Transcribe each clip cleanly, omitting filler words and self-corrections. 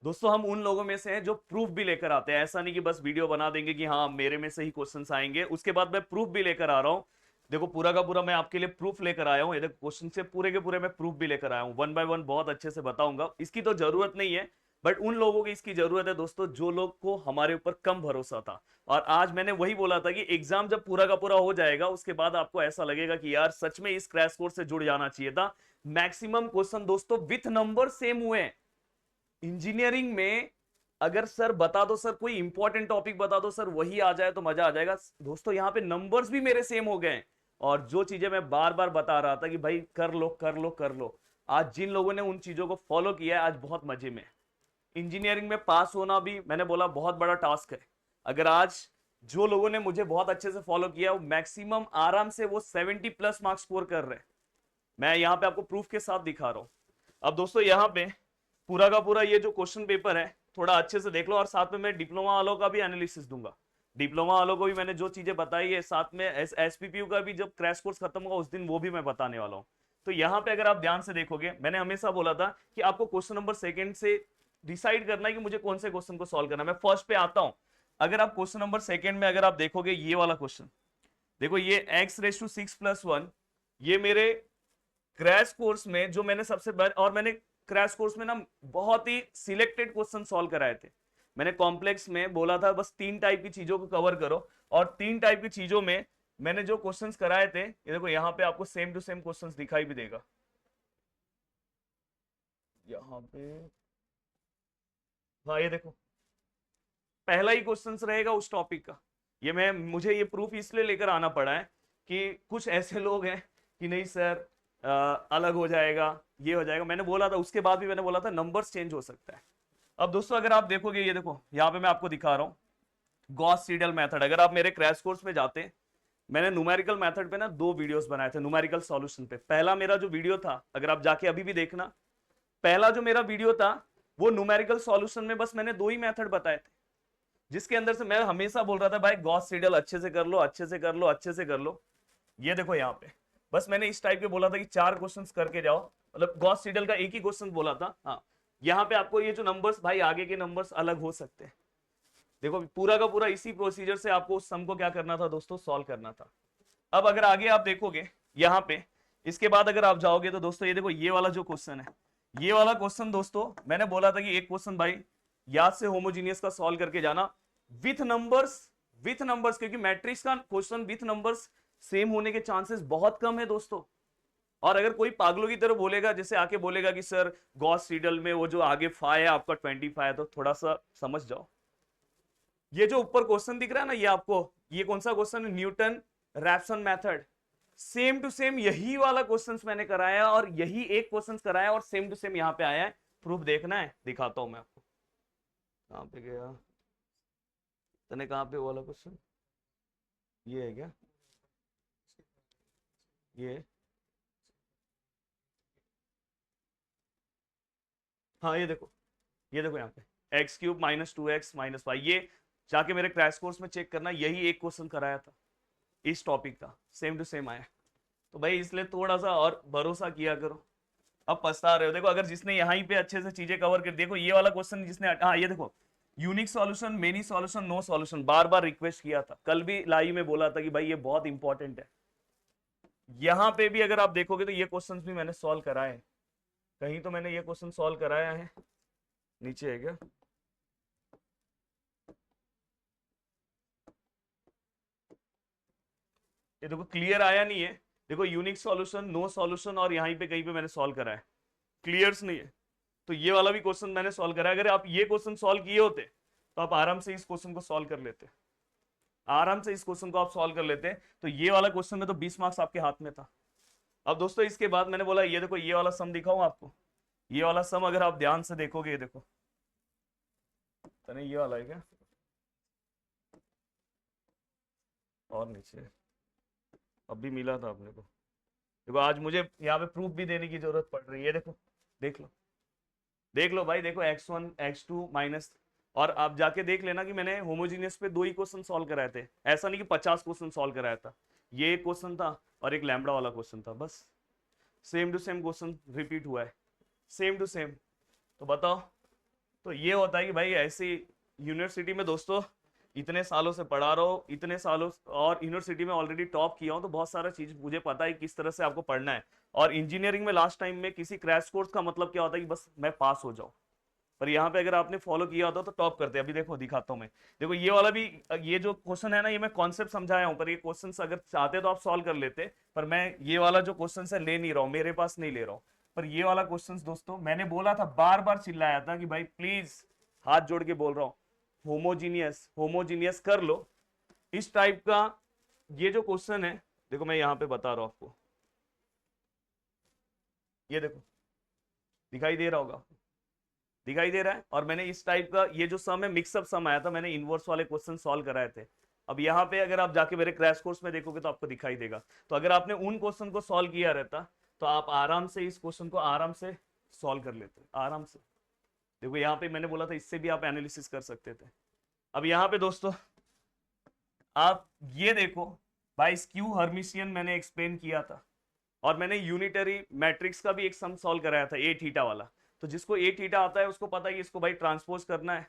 दोस्तों हम उन लोगों में से हैं जो प्रूफ भी लेकर आते हैं। ऐसा नहीं कि बस वीडियो बना देंगे कि हाँ मेरे में से ही क्वेश्चंस आएंगे, उसके बाद मैं प्रूफ भी लेकर आ रहा हूँ। देखो पूरा का पूरा मैं आपके लिए प्रूफ लेकर आया हूँ, ये देखो क्वेश्चन से पूरे के पूरे मैं प्रूफ भी लेकर आया हूँ, वन बाय वन बहुत अच्छे से बताऊंगा। इसकी तो जरूरत नहीं है, बट उन लोगों की इसकी जरूरत है दोस्तों जो लोग को हमारे ऊपर कम भरोसा था। और आज मैंने वही बोला था कि एग्जाम जब पूरा का पूरा हो जाएगा उसके बाद आपको ऐसा लगेगा कि यार सच में इस क्रैश कोर्स से जुड़ जाना चाहिए था। मैक्सिमम क्वेश्चन दोस्तों विथ नंबर सेम हुए हैं। इंजीनियरिंग में अगर सर बता दो, सर कोई इंपॉर्टेंट टॉपिक बता दो सर, वही आ जाए तो मजा आ जाएगा। दोस्तों यहाँ पे नंबर्स भी मेरे सेम हो गए हैं। और जो चीजें मैं बार बार बता रहा था कि भाई कर लो कर लो कर लो, आज जिन लोगों ने उन चीजों को फॉलो किया है आज बहुत मजे में। इंजीनियरिंग में पास होना भी मैंने बोला बहुत बड़ा टास्क है। अगर आज जो लोगों ने मुझे बहुत अच्छे से फॉलो किया वो मैक्सिमम आराम से वो 70+ मार्क्स स्कोर कर रहे हैं। मैं यहाँ पे आपको प्रूफ के साथ दिखा रहा हूं। अब दोस्तों यहाँ पे पूरा का पूरा ये जो क्वेश्चन पेपर है थोड़ा अच्छे से देख लो, और साथ में मैं डिप्लोमा वालों का भी एनालिसिस दूंगा। डिप्लोमा वालों को भी मैंने जो चीजें बताई है, साथ में एसपीपीयू का भी जब क्रैश कोर्स खत्म होगा उस दिन वो भी मैं बताने वाला हूँ। तो यहाँ पे अगर आप ध्यान से देखोगे, मैंने हमेशा बोला था कि आपको क्वेश्चन नंबर सेकंड से डिसाइड करना है कि मुझे कौन से क्वेश्चन को सॉल्व करना है। मैं फर्स्ट पे आता हूं। अगर आप क्वेश्चन नंबर सेकंड में अगर आप देखोगे ये वाला क्वेश्चन, देखो ये x⁻6+1, ये मेरे क्रैश कोर्स में जो मैंने सबसे और मैंने क्रैश कोर्स में ना बहुत ही सिलेक्टेड क्वेश्चन सॉल्व कराए थे। मैंने कॉम्प्लेक्स में बोला था बस 3 टाइप की चीजों को कवर करो, और 3 टाइप की चीजों में मैंने जो क्वेश्चंस कराए थे, ये देखो यहाँ पे आपको सेम टू सेम क्वेश्चंस दिखाई भी देगा यहाँ पे। हाँ ये देखो पहला ही क्वेश्चंस रहेगा उस टॉपिक का। ये मैं मुझे ये प्रूफ इसलिए लेकर आना पड़ा है कि कुछ ऐसे लोग हैं कि नहीं सर अलग हो जाएगा, ये हो जाएगा। मैंने बोला था, उसके बाद भी मैंने बोला था नंबर्स चेंज हो सकता है। अब दोस्तों अगर आप देखोगे, ये देखो यहाँ पे मैं आपको दिखा रहा हूँ गॉस सीडल मेथड। अगर आप मेरे क्रैश कोर्स में जाते, मैंने न्यूमेरिकल मेथड पे ना 2 वीडियोस बनाए थे न्यूमेरिकल सॉल्यूशन पे। पहला मेरा जो वीडियो था, अगर आप जाके अभी भी देखना, पहला जो मेरा वीडियो था वो न्यूमेरिकल सॉल्यूशन में बस मैंने 2 ही मेथड बताए थे, जिसके अंदर से मैं हमेशा बोल रहा था भाई गॉस सीडल अच्छे से कर लो अच्छे से कर लो अच्छे से कर लो। ये देखो यहाँ पे बस मैंने इस टाइप के बोला था कि 4 क्वेश्चंस करके जाओ, मतलब गॉस सीडल का एक ही क्वेश्चन बोला था। हाँ यहाँ पे आपको ये जो नंबर्स, भाई आगे के नंबर्स अलग हो सकते हैं। देखो पूरा का पूरा इसी प्रोसीजर से आपको उस सम को क्या करना था दोस्तों, सॉल्व करना था। अब अगर आगे आप देखोगे यहाँ पे, इसके बाद अगर आप जाओगे तो दोस्तों ये देखो ये वाला जो क्वेश्चन है, ये वाला क्वेश्चन दोस्तों मैंने बोला था कि एक क्वेश्चन भाई याद से होमोजीनियस का सॉल्व करके जाना विथ नंबर्स। विथ नंबर्स क्योंकि मैट्रिक्स का क्वेश्चन विथ नंबर्स सेम होने के चांसेस बहुत कम है दोस्तों। और अगर कोई पागलों की तरह बोलेगा, जैसे आके बोलेगा कि सर गॉस सीडल में वो जो आगे फाइ है आपका 25 है, तो थोड़ा सा समझ जाओ। ये जो ऊपर क्वेश्चन दिख रहा है ना, ये आपको ये कौन सा क्वेश्चन है, Newton Raphson method. Same to same यही वाला क्वेश्चंस मैंने कराया और यही एक क्वेश्चंस कराया और सेम टू सेम यहाँ पे आया है। प्रूफ देखना है, दिखाता हूं मैं आपको। कहां पे गया तने, कहां पे वाला क्वेश्चन, ये है क्या, ये, हाँ ये देखो यहाँ पे x³ - 2x - 5, ये जाके मेरे क्रैश कोर्स में चेक करना, यही एक क्वेश्चन कराया था इस टॉपिक का, सेम टू सेम आया। तो भाई इसलिए थोड़ा सा और भरोसा किया करो। अब पछता रहे हो, देखो अगर जिसने यहीं पे अच्छे से चीजें कवर कर, देखो ये वाला क्वेश्चन जिसने, हाँ ये देखो unique solution, many solution, no solution, बार बार रिक्वेस्ट किया था, कल भी लाइव में बोला था कि भाई ये बहुत इंपॉर्टेंट है। यहां पे भी अगर आप देखोगे तो ये क्वेश्चंस भी मैंने सॉल्व कराए हैं। कहीं तो मैंने ये क्वेश्चन सॉल्व कराया है, नीचे है क्या, ये देखो क्लियर आया नहीं है। देखो यूनिक सॉल्यूशन, नो सॉल्यूशन, और यहीं पे कहीं पे मैंने सॉल्व करा है, क्लियर्स नहीं है। तो ये वाला भी क्वेश्चन मैंने सॉल्व करा है। अगर आप ये क्वेश्चन सॉल्व किए होते तो आप आराम से इस क्वेश्चन को सॉल्व कर लेते, आराम से इस क्वेश्चन को आप सॉल्व कर लेते। तो ये वाला क्वेश्चन में तो 20 मार्क्स आपके हाथ में था। अब दोस्तों इसके बाद मैंने बोला ये देखो ये वाला सम दिखाऊं आपको, ये वाला सम अगर आप ध्यान से देखोगे, ये देखो तने ये वाला है क्या, और नीचे अब भी मिला था अपने को। देखो आज मुझे यहाँ पे प्रूफ भी देने की जरूरत पड़ रही है, देखो देख लो, देख लो भाई, देखो x1 x2 माइनस। और आप जाके देख लेना कि मैंने होमोजीनियस पे 2 ही क्वेश्चन सॉल्व कराए थे, ऐसा नहीं कि 50 क्वेश्चन सॉल्व कराया था। ये एक क्वेश्चन था और एक लैम्बडा वाला क्वेश्चन था, बस same to same question repeat हुआ है, सेम टू सेम। तो बताओ तो ये होता है कि भाई ऐसी यूनिवर्सिटी में दोस्तों इतने सालों से पढ़ा रहा हूँ, इतने सालों, और यूनिवर्सिटी में ऑलरेडी टॉप किया हूँ, तो बहुत सारा चीज मुझे पता है किस तरह से आपको पढ़ना है। और इंजीनियरिंग में लास्ट टाइम में किसी क्रैश कोर्स का मतलब क्या होता है कि बस मैं पास हो जाऊं, पर यहाँ पे अगर आपने फॉलो किया होता तो टॉप करते। अभी देखो दिखाता हूँ मैं, देखो ये वाला भी, ये जो क्वेश्चन है ना, ये मैं कॉन्सेप्ट समझाया हूँ, पर ये क्वेश्चन अगर चाहते तो आप सॉल्व कर लेते, पर मैं ये वाला जो क्वेश्चन है ले नहीं रहा हूँ, मेरे पास नहीं ले रहा हूँ। पर ये वाला क्वेश्चन दोस्तों मैंने बोला था, बार बार चिल्लाया था कि भाई प्लीज, हाथ जोड़ के बोल रहा हूँ, होमोजीनियस होमोजीनियस कर लो इस टाइप का। ये जो क्वेश्चन है देखो मैं यहाँ पे बता रहा हूँ आपको, ये देखो दिखाई दे रहा होगा, दिखाई दे रहा है। और मैंने इस टाइप का ये जो सम है, मिक्सअप सम आया था, मैंने इनवर्स वाले क्वेश्चन सॉल्व कराए थे। अब यहाँ पे अगर आप जाके मेरे क्रैश कोर्स में देखोगे तो आपको दिखाई देगा। तो अगर आपने उन क्वेश्चन को सॉल्व किया रहता तो आप आराम से इस क्वेश्चन को आराम से सॉल्व कर लेते, आराम से। देखो यहाँ पे मैंने बोला था इससे भी आप एनालिसिस कर सकते थे। अब यहाँ पे दोस्तों आप ये देखो, भाई स्क्यू हर्मिशियन मैंने एक्सप्लेन किया था, और मैंने यूनिटरी मैट्रिक्स का भी एक सम सॉल्व कराया था, ए थीटा वाला। तो जिसको ए थीटा आता है उसको पता है कि इसको भाई ट्रांसपोज करना है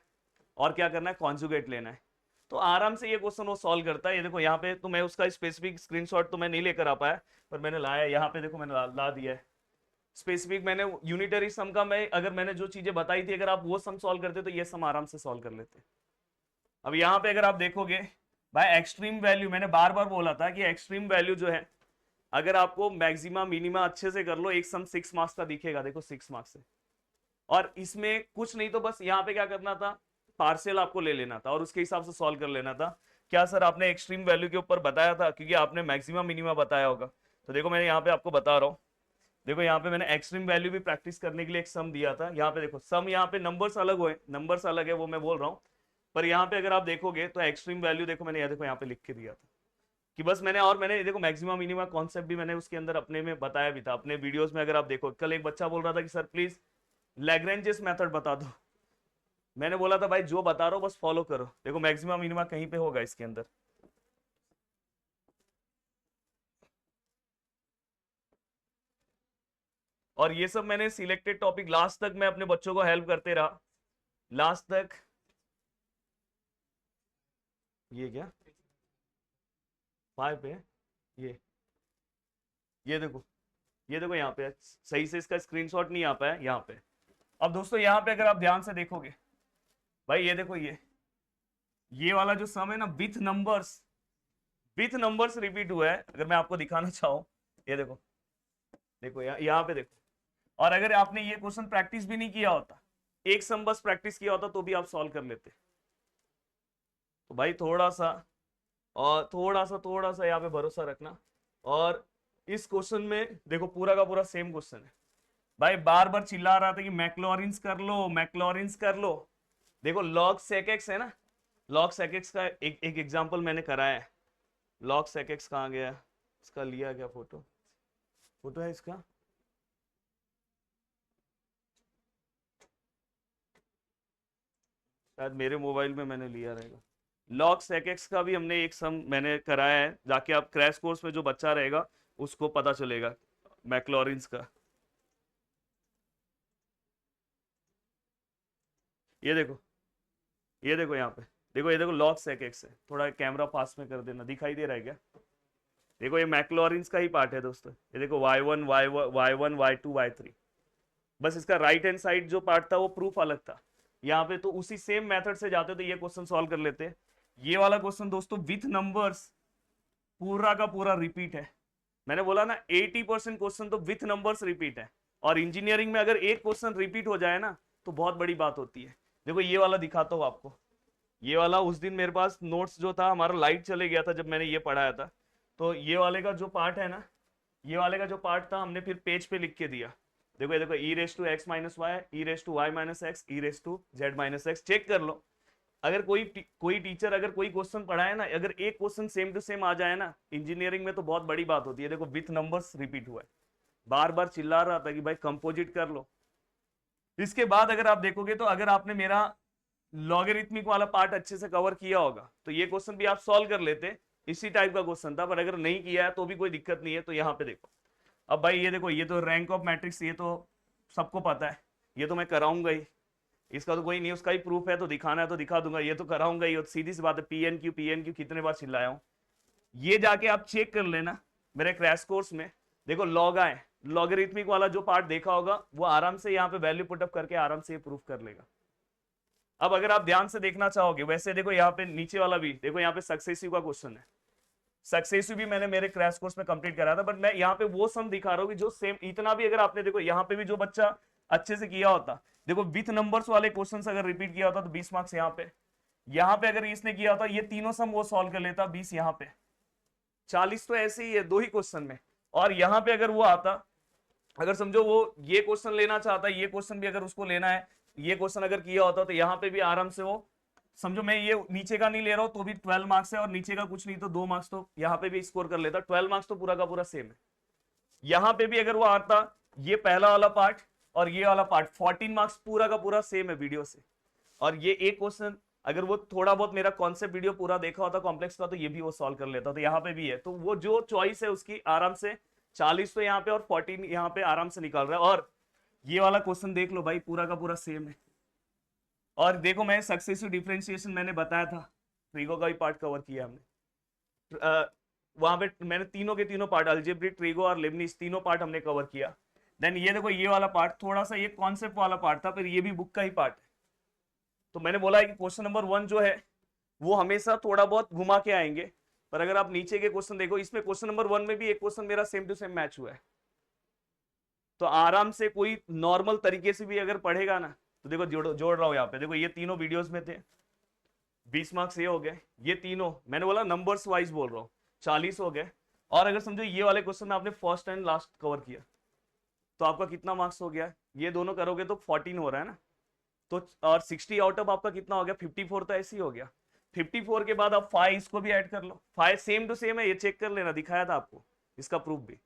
और क्या करना है, कॉन्जुगेट लेना है। तो आराम से ये क्वेश्चन वो सॉल्व करता है। ये देखो यहाँ पे, तो मैं उसका स्पेसिफिक स्क्रीनशॉट तो मैं नहीं लेकर आ पाया, पर मैंने लाया यहाँ पे, देखो मैंने ला दिया है स्पेसिफिक। मैंने यूनिटरी सम का, मैं अगर मैंने जो चीजें बताई थी, अगर आप वो सम सॉल्व करते तो ये सम आराम से सॉल्व कर लेते। अब यहाँ पे अगर आप देखोगे भाई, एक्सट्रीम वैल्यू, मैंने बार बार बोला था कि एक्सट्रीम वैल्यू जो है, अगर आपको मैक्सिमा मिनिमा अच्छे से कर लो, एक सम 6 मार्क्स का दिखेगा, देखो 6 मार्क्स से। और इसमें कुछ नहीं, तो बस यहाँ पे क्या करना था, पार्शियल आपको ले लेना था और उसके हिसाब से सॉल्व कर लेना था। क्या सर आपने एक्सट्रीम वैल्यू के ऊपर बताया था, क्योंकि आपने मैक्सिमम मिनिमा बताया होगा। तो देखो मैंने यहाँ पे आपको बता रहा हूँ, देखो यहाँ पे मैंने एक्सट्रीम वैल्यू भी प्रैक्टिस करने के लिए एक सम दिया था। यहाँ पे देखो सम, यहाँ पे नंबर्स अलग हुए, नंबर्स अलग है वो मैं बोल रहा हूँ, पर यहाँ पे अगर आप देखोगे तो एक्सट्रीम वैल्यू देखो मैंने देखो यहाँ पे लिख के दिया था कि बस मैंने, और मैंने देखो मैक्सिमम मिनिमम कॉन्सेप्ट भी मैंने उसके अंदर अपने में बताया भी था अपने वीडियोस में। अगर आप देखो, कल एक बच्चा बोल रहा था कि सर प्लीज लैग्रेंजेस मेथड बता दो, मैंने बोला था भाई जो बता रहा हूं बस फॉलो करो। देखो मैक्सिमम मिनिमम कहीं पे होगा इसके अंदर। और ये सब मैंने सिलेक्टेड टॉपिक लास्ट तक मैं अपने बच्चों को हेल्प करते रहा, लास्ट तक। ये क्या 5 पे है? ये देखो, ये देखो यहाँ पे सही से इसका स्क्रीनशॉट नहीं आ पाया यहाँ पे। अब दोस्तों यहाँ पे अगर आप ध्यान से देखोगे भाई, ये देखो ये वाला जो सम है ना, विथ नंबर्स रिपीट हुआ है। अगर मैं आपको दिखाना चाहूँ, ये देखो, देखो यहाँ पे देखो। और अगर आपने ये क्वेश्चन प्रैक्टिस भी नहीं किया होता, एक सम बस प्रैक्टिस किया होता, तो भी आप सॉल्व कर लेते। तो भाई थोड़ा सा, और थोड़ा सा यहाँ पे भरोसा रखना। और इस क्वेश्चन में देखो पूरा का पूरा सेम क्वेश्चन है। भाई बार बार चिल्ला रहा था कि मैक्लॉरिन्स कर लो, मैक्लॉरिन्स कर लो। देखो लॉग सेक एक्स है ना, लॉग सेक एक्स का एक एग्जांपल मैंने कराया है। लॉग सेक एक्स कहाँ गया, इसका लिया क्या, फोटो है इसका। शायद मेरे मोबाइल में मैंने लिया रहेगा। लॉग सेक एक्स का भी हमने एक सम मैंने कराया है, जाके आप क्रैश कोर्स में जो बच्चा रहेगा उसको पता चलेगा मैक्लॉरिन्स का। ये देखो, ये देखो यहाँ पे, देखो ये देखो लॉग सेक एक्स है। थोड़ा कैमरा पास में कर देना, दिखाई दे रहा है क्या? देखो ये मैक्लॉरिन्स का ही पार्ट है दोस्तों। ये देखो y1 y1 y2 y3, बस इसका राइट हैंड साइड जो पार्ट था वो प्रूफ अलग था। यहाँ पे तो उसी सेम मेथड से जाते तो ये क्वेश्चन सॉल्व कर लेते। ये वाला क्वेश्चन दोस्तों विथ नंबर्स पूरा का पूरा रिपीट है। मैंने बोला ना 80% क्वेश्चन तो विथ नंबर्स रिपीट है। और इंजीनियरिंग में अगर एक क्वेश्चन रिपीट हो जाए ना तो बहुत बड़ी बात होती है। देखो ये वाला दिखाता हूँ आपको, ये वाला उस दिन मेरे पास नोट्स जो था, हमारा लाइट चले गया था जब मैंने ये पढ़ाया था, तो ये वाले का जो पार्ट है ना, ये वाले का जो पार्ट था हमने फिर पेज पे लिख के दिया। देखो ये देखो, e raise to x minus y, e raise to y minus x, e raise to z minus x. Check कर लो, अगर कोई टीचर अगर कोई क्वेश्चन पढ़ाए ना, अगर एक क्वेश्चन सेम टू सेम आ जाए ना इंजीनियरिंग में, तो बहुत बड़ी बात होती है। देखो विथ नंबर्स रिपीट हुआ है, बार बार चिल्ला रहा था कि भाई कंपोजिट कर लो। इसके बाद अगर आप देखोगे तो अगर आपने मेरा लॉगरिथमिक वाला पार्ट अच्छे से कवर किया होगा तो ये क्वेश्चन भी आप सॉल्व कर लेते। इसी टाइप का क्वेश्चन था, पर अगर नहीं किया है तो भी कोई दिक्कत नहीं है। तो यहाँ पे देखो, अब भाई ये देखो, ये तो रैंक ऑफ मैट्रिक्स, ये तो सबको पता है, ये तो मैं कराऊंगा ही। इसका तो कोई नहीं, उसका ही प्रूफ है, तो दिखाना है तो दिखा दूंगा, ये तो कराऊंगा ही, सीधी सी बात है। पीएनक्यू कितने बार चिल्लाया हूं, ये जाके आप चेक कर लेना मेरे क्रैश कोर्स में। देखो लॉग आए, लॉगरिथमिक वाला जो पार्ट देखा होगा वो आराम से यहाँ पे वैल्यू पुटअप करके आराम से ये प्रूफ कर लेगा। अब अगर आप ध्यान से देखना चाहोगे, वैसे देखो यहाँ पे नीचे वाला भी देखो, यहाँ पे सक्सेसिव का क्वेश्चन है। सक्सेसिव भी मैंने मेरे क्रैश कोर्स में कंप्लीट करा था, बट मैं यहाँ पे वो सम दिखा रहा हूँ कि जो सेम इतना भी अगर आपने देखो यहाँ पे भी जो बच्चा अच्छे से किया होता, देखो विथ नंबर्स वाले क्वेश्चन अगर रिपीट किया होता तो 20 मार्क्स यहाँ पे अगर इसने किया होता, ये तीनों सम वो सॉल्व कर लेता, 20 यहाँ पे, 40 तो ऐसे ही है 2 ही क्वेश्चन में। और यहाँ पे अगर वो आता, अगर समझो वो ये क्वेश्चन लेना चाहता है, ये क्वेश्चन भी अगर उसको लेना है, ये क्वेश्चन अगर किया होता तो यहाँ पे भी आराम से वो, समझो मैं ये नीचे का नहीं ले रहा हूं तो भी 12 मार्क्स है, और नीचे का कुछ नहीं तो 2 मार्क्स तो यहाँ पे भी स्कोर कर लेता। 12 मार्क्स तो पूरा का पूरा सेम है। यहाँ पे भी अगर वो आता, ये पहला वाला पार्ट और ये वाला पार्ट, 14 मार्क्स पूरा का पूरा सेम है वीडियो से। और ये एक क्वेश्चन अगर वो थोड़ा बहुत मेरा कॉन्सेप्ट वीडियो पूरा देखा होता कॉम्प्लेक्स का, तो ये भी वो सॉल्व कर लेता। तो यहाँ पे भी है, तो वो जो चॉइस है उसकी आराम से 40 तो यहाँ पे और 14 यहाँ पे आराम से निकाल रहा है। और ये वाला क्वेश्चन देख लो भाई, पूरा का पूरा सेम है। और देखो मैं सक्सेसिव डिफरेंशिएशन मैंने बताया था, ट्रिगो का भी पार्ट कवर किया हमने, वहां पे मैंने तीनों के तीनों पार्ट, अलजेब्रिक, ट्रिगो और लेबनिज, तीनों पार्ट हमने कवर किया। देन ये देखो ये वाला पार्ट थोड़ा सा ये कॉन्सेप्ट वाला पार्ट था, फिर ये भी बुक का ही पार्ट है। तो मैंने बोला है कि क्वेश्चन नंबर 1 जो है वो हमेशा थोड़ा बहुत घुमा के आएंगे, पर अगर आप नीचे के क्वेश्चन देखो, इसमें क्वेश्चन नंबर 1 में भी एक क्वेश्चन मेरा सेम टू सेम मैच हुआ है। तो आराम से कोई नॉर्मल तरीके से भी अगर पढ़ेगा ना, तो देखो जोड़ रहा हूं यहाँ पे, देखो ये तीनों वीडियोस में थे, 20 मार्क्स ये हो गए, ये तीनों मैंने बोला नंबर्स वाइज बोल रहा हूँ, 40 हो गए। और अगर समझो ये वाले क्वेश्चन में आपने फर्स्ट एंड लास्ट कवर किया, तो आपका कितना मार्क्स हो गया, ये दोनों करोगे तो 14 हो रहा है ना। तो और 60 आउट ऑफ आपका कितना हो गया, 54 तो ऐसे ही हो गया। 54 के बाद आप 5 इसको भी ऐड कर लो, 5 सेम टू सेम है, ये चेक कर लेना, दिखाया था आपको इसका प्रूफ भी।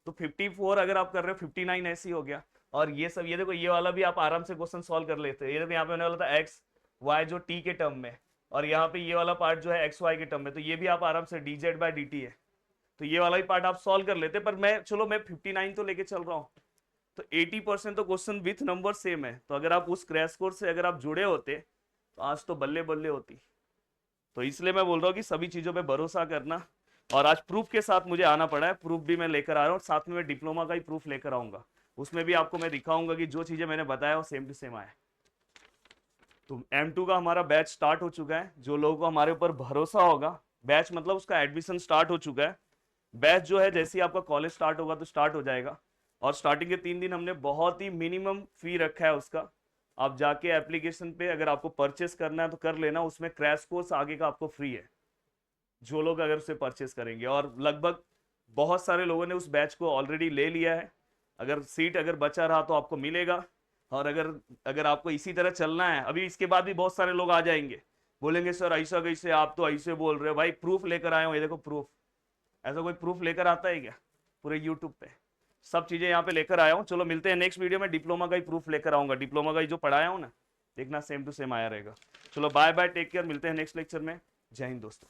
तो 54 अगर आप कर रहे हो, 59 ऐसे ही हो गया। और ये सब, ये देखो ये वाला भी आप आराम से क्वेश्चन सॉल्व कर लेते हैं। ये देखो यहाँ पे होने वाला था एक्स वाई जो टी के टर्म में, और यहाँ पे ये वाला पार्ट जो है एक्स वाई के टर्म में, तो ये भी आप आराम से D Z by D T है, तो ये वाला भी पार्ट आप सॉल्व कर लेते। पर मैं चलो मैं 59 तो लेके चल रहा हूँ, तो 80% तो क्वेश्चन विथ नंबर सेम है। तो अगर आप उस क्रैश कोर्स से अगर आप जुड़े होते तो आज तो बल्ले बल्ले होती। तो इसलिए मैं बोल रहा हूँ कि सभी चीजों पे भरोसा करना। और आज प्रूफ के साथ मुझे आना पड़ा है, प्रूफ भी मैं लेकर आ रहा हूँ, साथ में मैं डिप्लोमा का ही प्रूफ लेकर आऊंगा, उसमें भी आपको मैं दिखाऊंगा कि जो चीजें मैंने बताया वो सेम टू सेम आया। तो M2 का हमारा बैच स्टार्ट हो चुका है। जो लोगों को हमारे ऊपर भरोसा होगा, बैच मतलब उसका एडमिशन स्टार्ट हो चुका है। बैच जो है जैसे ही आपका कॉलेज स्टार्ट होगा तो स्टार्ट हो जाएगा, और स्टार्टिंग के 3 दिन हमने बहुत ही मिनिमम फी रखा है उसका। आप जाके एप्लीकेशन पे अगर आपको परचेस करना है तो कर लेना, उसमें क्रैश कोर्स आगे का आपको फ्री है जो लोग अगर उसे परचेस करेंगे। और लगभग बहुत सारे लोगों ने उस बैच को ऑलरेडी ले लिया है। अगर सीट अगर बचा रहा तो आपको मिलेगा। और अगर आपको इसी तरह चलना है, अभी इसके बाद भी बहुत सारे लोग आ जाएंगे, बोलेंगे सर ऐसा कैसे, आप तो ऐसे बोल रहे हो। भाई प्रूफ लेकर आए हो, ये देखो प्रूफ। ऐसा कोई प्रूफ लेकर आता है क्या पूरे यूट्यूब पे? सब चीजें यहाँ पे लेकर आया हूँ। चलो मिलते हैं नेक्स्ट वीडियो में, डिप्लोमा का ही प्रूफ लेकर आऊंगा। डिप्लोमा का ही जो पढ़ाया हूँ ना, देखना सेम टू सेम आया रहेगा। चलो बाय बाय, टेक केयर, मिलते हैं नेक्स्ट लेक्चर में। जय हिंद दोस्तों।